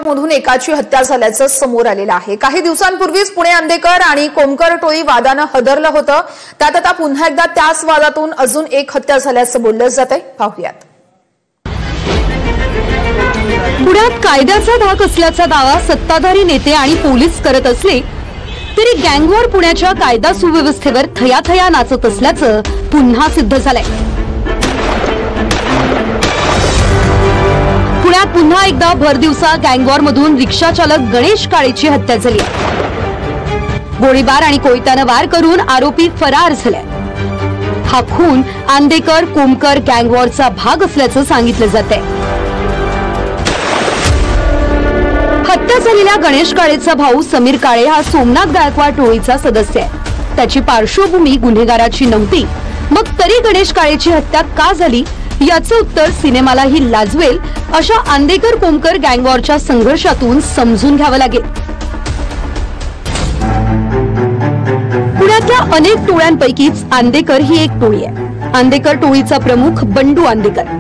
मधून एकाची हत्या झाल्याचं समोर आलेलं आहे। काही दिवसांपूर्वीच पुणे अंधेकर आणि कोमकर टोळी वादानं हदरलं होतं। त्यात आता पुन्हा एकदा त्याच वादातून अजून एक हत्या झाल्याचं बोललं जातंय। पाहूयात। पुण्यात कायद्याचा धाक असल्याचा दावा सत्ताधारी नेते आणि पोलीस करत असले तरी गँगवॉर पुण्याच्या कायदा सुव्यवस्थेवर थयाथया नाचत असल्याचं पुन्हा सिद्ध झालंय। पुण्यात पुन्हा एकदा भरदिवसा गँगवॉर मधून रिक्षा चालक गणेश काळेची हत्या झाली। गोळीबार आणि कोयत्यानं वार करून आरोपी फरार झाले। हा खून अंधेकर कोमकर गँगवॉरचा भाग असल्याचं सांगितलं जातंय। हत्या झालेल्या गणेश काळेचा भाऊ समीर काळे हा सोमनाथ गायकवाड टोळीचा सदस्य आहे। त्याची पार्श्वभूमी गुन्हेगाराची नव्हती, मग तरी गणेश काळेची हत्या का झाली याचं उत्तर सिनेमालाही लाजवेल अशा अंधेकर कोमकर गँगवॉरच्या संघर्षातून समजून घ्यावं लागेल। पुण्यातल्या अनेक टोळ्यांपैकीच अंधेकर ही एक टोळी आहे। अंधेकर टोळीचा प्रमुख बंडू अंधेकर,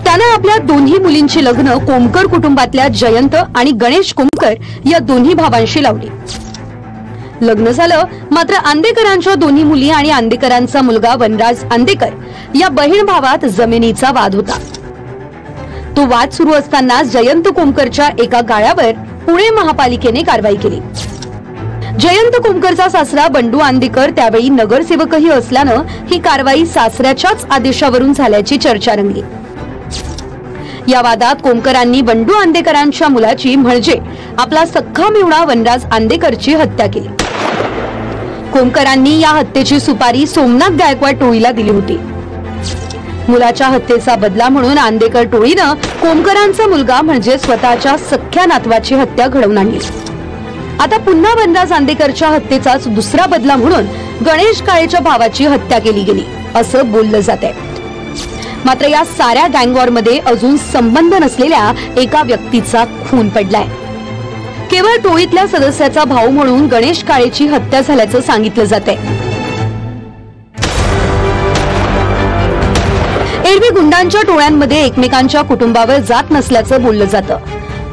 त्याने आपल्या दोन्ही मुलींची लग्न कोमकर कुटुंबातल्या जयंत आणि गणेश कोमकर या दोन्ही भावांशी लावली। लग्न झालं, मात्र अंधेकरांच्या दोन्ही मुली आणि अंधेकरांचा मुलगा वनराज अंधेकर या बहीण भावात जमिनीचा वाद होता। तो वाद सुरू असताना जयंत कोमकरच्या एका गाळ्यावर पुणे महापालिकेने कारवाई केली। जयंत कोमकरचा सासरा बंडू अंधेकर त्यावेळी नगरसेवकही असल्यानं ही कारवाई सासऱ्याच्याच आदेशावरून झाल्याची चर्चा रंगली। या वादात कोमकरांनी बंडू अंधेकरांच्या मुलाची म्हणजे आपला सख्खा मेहुणा वनराज अंधेकरची हत्या केली। कोमकरांनी या हत्येची सुपारी सोमनाथ गायकवाड टोळीला दिली होती। मुलाच्या हत्येचा बदला म्हणून अंधेकर टोळीनं कोमकरांचा मुलगा म्हणजे स्वतःच्या सख्ख्या नातवाची हत्या घडवून आणली। आता पुन्हा वनराज अंधेकरच्या हत्येचाच दुसरा बदला म्हणून गणेश काळेच्या भावाची हत्या केली गेली असं बोललं जातंय। मात्र या साऱ्या गँगवॉरमध्ये अजून संबंध नसलेल्या एका व्यक्तीचा खून पडलाय। केवळ टोळीतल्या सदस्याचा भाऊ म्हणून गणेश काळेची हत्या झाल्याचं सांगितलं जातंय। एरवी गुंडांच्या टोळ्यांमध्ये एकमेकांच्या कुटुंबावर जात नसल्याचं बोललं जातं।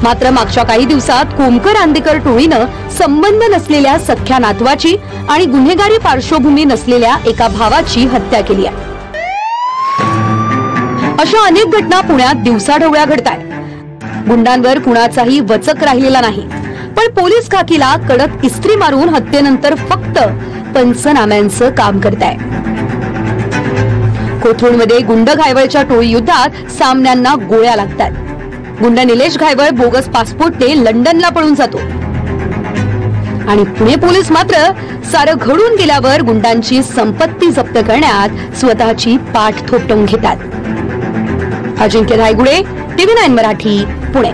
मात्र मागच्या काही दिवसात कोमकर अंधेकर टोळीनं संबंध नसलेल्या सख्ख्या नातवाची आणि गुन्हेगारी पार्श्वभूमी नसलेल्या एका भावाची हत्या केली आहे। अशा अनेक घटना पुण्यात दिवसाढवळ्या घडतात। गुंडांवर कुणाचाही वचक राहिलेला नाही, पण पोलीस खाकीला कडक इस्त्री मारून हत्येनंतर फक्त पंचनाम्यांचं काम करताय। कोथरूडमध्ये गुंड घायवळच्या टोळी युद्धात सामन्यांना गोळ्या लागतात। गुंड निलेश घायवळ बोगस पासपोर्टने लंडनला पळून जातो आणि पुणे पोलीस मात्र सारं घडून गेल्यावर गुंडांची संपत्ती जप्त करण्यात स्वतःची पाठ थोपटवून घेतात। अजिंक्य धायगुडे, TV9 मराठी, पुणे।